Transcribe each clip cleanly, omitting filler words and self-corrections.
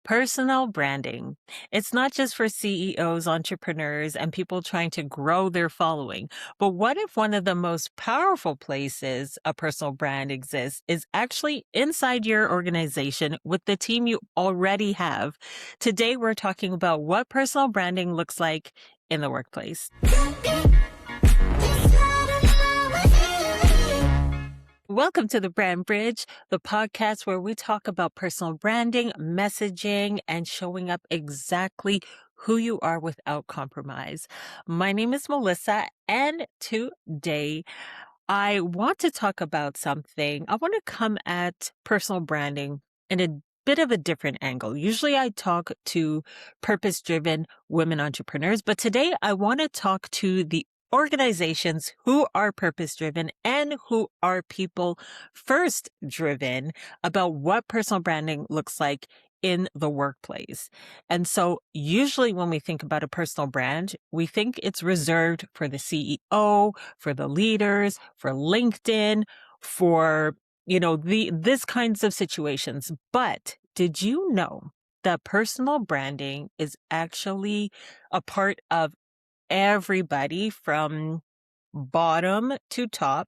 Personal branding. It's not just for CEOs, entrepreneurs, and people trying to grow their following. But what if one of the most powerful places a personal brand exists is actually inside your organization with the team you already have? Today, we're talking about what personal branding looks like in the workplace. Welcome to the Brand Bridge, the podcast where we talk about personal branding, messaging, and showing up exactly who you are without compromise. My name is Melissa, and today I want to talk about something. I want to come at personal branding in a bit of a different angle. Usually I talk to purpose-driven women entrepreneurs, but today I want to talk to the organizations who are purpose-driven and who are people first driven about what personal branding looks like in the workplace. And so usually when we think about a personal brand, we think it's reserved for the CEO, for the leaders, for LinkedIn, for, this kinds of situations. But did you know that personal branding is actually a part of everybody from bottom to top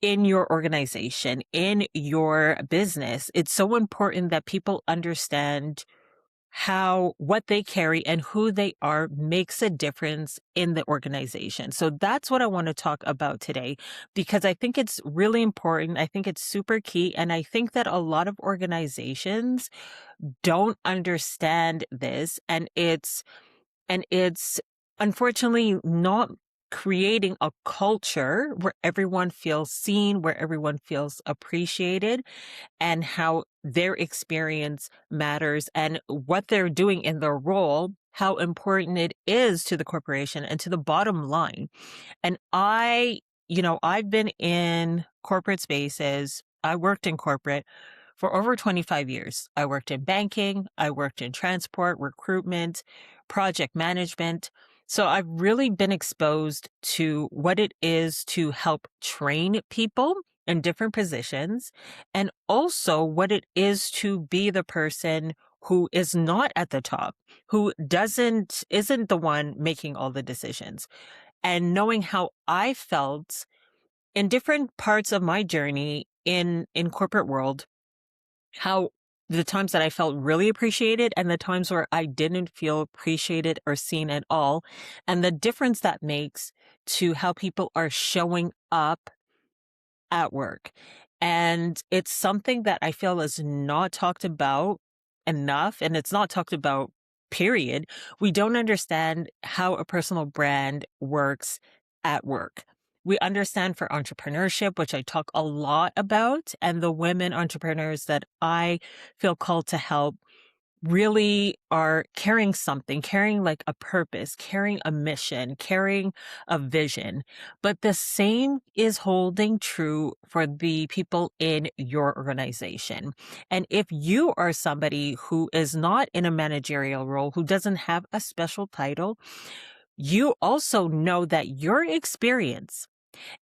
in your organization, in your business? It's so important that people understand what they carry and who they are makes a difference in the organization. So that's what I want to talk about today, because I think it's really important. I think it's super key. And I think that a lot of organizations don't understand this, and it's unfortunately not creating a culture where everyone feels seen, where everyone feels appreciated, and how their experience matters and what they're doing in their role, how important it is to the corporation and to the bottom line. And I've been in corporate spaces. I worked in corporate for over 25 years. I worked in banking. I worked in transport, recruitment, project management. So I've really been exposed to what it is to help train people in different positions, and also what it is to be the person who is not at the top, who isn't the one making all the decisions. And knowing how I felt in different parts of my journey in corporate world, how the times that I felt really appreciated and the times where I didn't feel appreciated or seen at all, and the difference that makes to how people are showing up at work. And it's something that I feel is not talked about enough, and it's not talked about, period. We don't understand how a personal brand works at work. We understand for entrepreneurship, which I talk a lot about, and the women entrepreneurs that I feel called to help really are carrying something, carrying like a purpose, carrying a mission, carrying a vision. But the same is holding true for the people in your organization. And if you are somebody who is not in a managerial role, who doesn't have a special title, you also know that your experience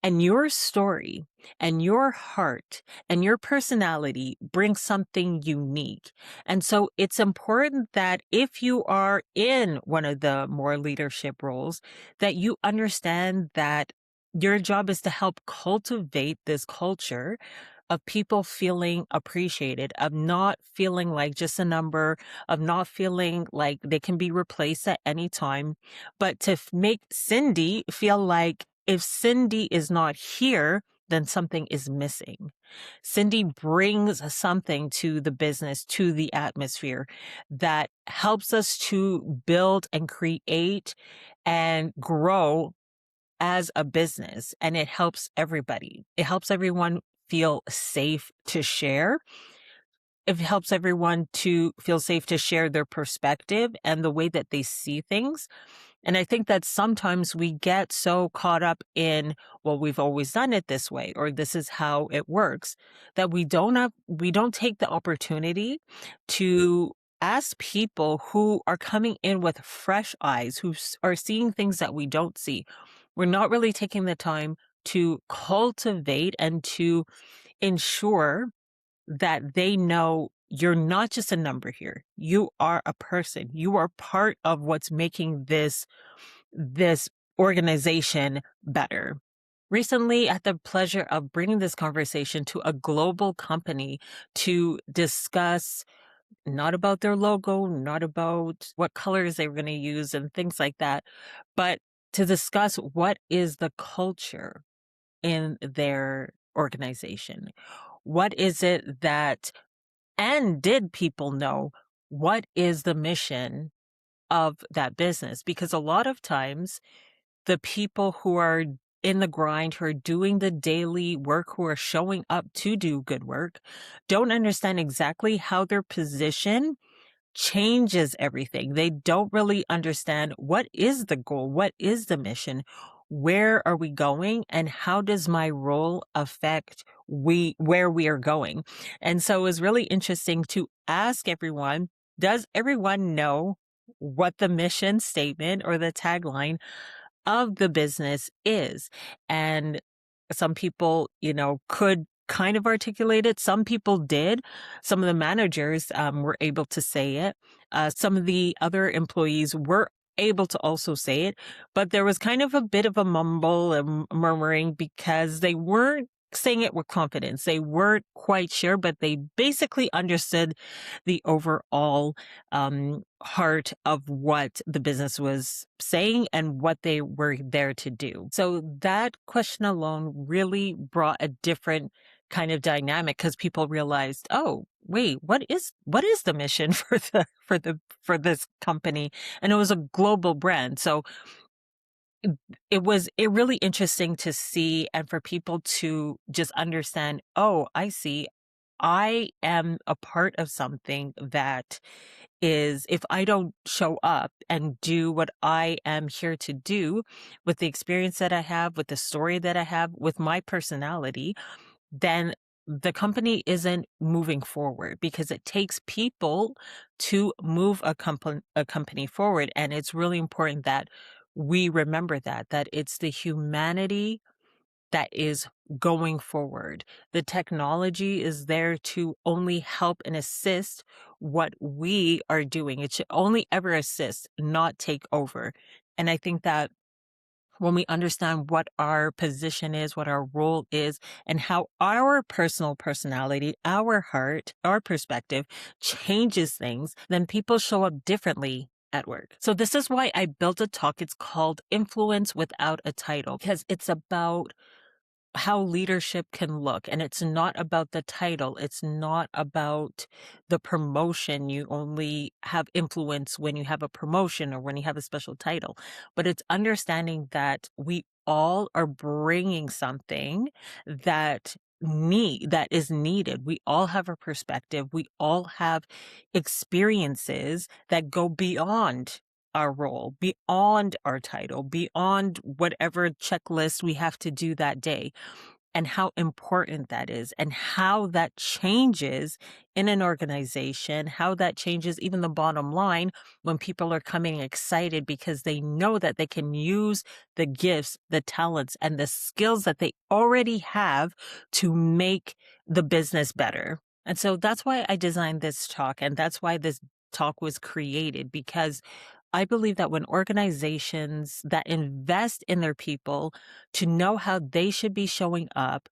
and your story and your heart and your personality brings something unique. And so it's important that if you are in one of the more leadership roles, that you understand that your job is to help cultivate this culture of people feeling appreciated, of not feeling like just a number, of not feeling like they can be replaced at any time, but to make Cindy feel like if Cindy is not here, then something is missing. Cindy brings something to the business, to the atmosphere that helps us to build and create and grow as a business. And it helps everybody. It helps everyone feel safe to share. It helps everyone to feel safe to share their perspective and the way that they see things. And I think that sometimes we get so caught up in, well, we've always done it this way, or this is how it works, that we don't take the opportunity to ask people who are coming in with fresh eyes, who are seeing things that we don't see. We're not really taking the time to cultivate and to ensure that they know you're not just a number here. You are a person. You are part of what's making this organization better. Recently, I had the pleasure of bringing this conversation to a global company to discuss not about their logo, not about what colors they were going to use and things like that, but to discuss what is the culture in their organization. What is it that, and did people know what is the mission of that business? Because a lot of times, the people who are in the grind, who are doing the daily work, who are showing up to do good work, don't understand exactly how their position changes everything. They don't really understand what is the goal, what is the mission, where are we going, and how does my role affect where we are going. And so it was really interesting to ask everyone, does everyone know what the mission statement or the tagline of the business is? And some people, could kind of articulate it. Some people did. Some of the managers were able to say it. Some of the other employees were able to also say it, but there was kind of a bit of a mumble and murmuring because they weren't saying it with confidence. They weren't quite sure, but they basically understood the overall heart of what the business was saying and what they were there to do. So that question alone really brought a different kind of dynamic because people realized, oh, wait, what is the mission for this company? And it was a global brand. So it really interesting to see and for people to just understand, oh, I see. I am a part of something that is, if I don't show up and do what I am here to do with the experience that I have, with the story that I have, with my personality, then the company isn't moving forward because it takes people to move a company forward. And it's really important that we remember that it's the humanity that is going forward. The technology is there to only help and assist what we are doing. It should only ever assist, not take over. And I think that when we understand what our position is, what our role is, and how our personal personality, our heart, our perspective changes things, then people show up differently at work. So this is why I built a talk. It's called Influence Without a Title, because it's about how leadership can look. And it's not about the title. It's not about the promotion. You only have influence when you have a promotion or when you have a special title. But it's understanding that we all are bringing something that is needed. We all have a perspective. We all have experiences that go beyond our role, beyond our title, beyond whatever checklist we have to do that day, and how important that is, and how that changes in an organization, how that changes even the bottom line when people are coming excited because they know that they can use the gifts, the talents, and the skills that they already have to make the business better. And so that's why I designed this talk, and that's why this talk was created, because I believe that when organizations that invest in their people to know how they should be showing up,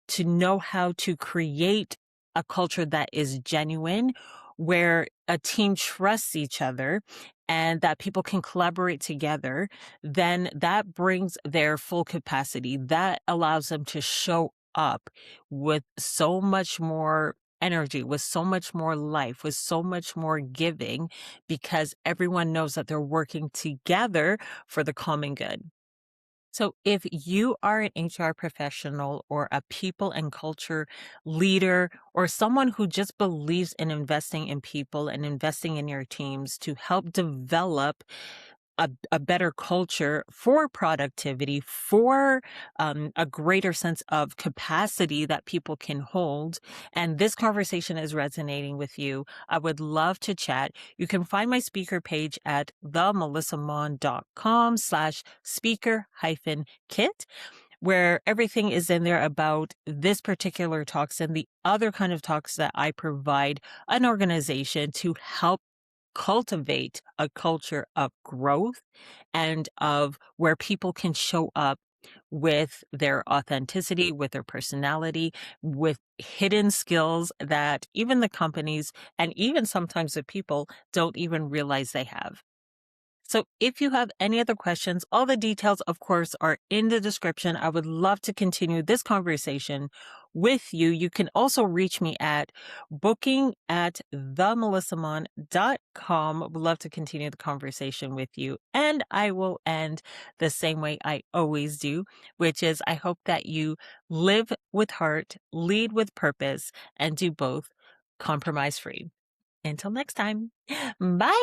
to know how to create a culture that is genuine, where a team trusts each other and that people can collaborate together, then that brings their full capacity. That allows them to show up with so much more energy, with so much more life, with so much more giving, because everyone knows that they're working together for the common good. So if you are an HR professional or a people and culture leader or someone who just believes in investing in people and investing in your teams to help develop a better culture for productivity, for a greater sense of capacity that people can hold, and this conversation is resonating with you, I would love to chat. You can find my speaker page at themelissamaughn.com/speaker-kit. where everything is in there about this particular toxin. The other kind of talks that I provide an organization to help cultivate a culture of growth and of where people can show up with their authenticity, with their personality, with hidden skills that even the companies and even sometimes the people don't even realize they have. So if you have any other questions, all the details, of course, are in the description. I would love to continue this conversation with you. You can also reach me at booking@themelissamaughn.com. Would love to continue the conversation with you. And I will end the same way I always do, which is I hope that you live with heart, lead with purpose, and do both compromise free. Until next time, bye.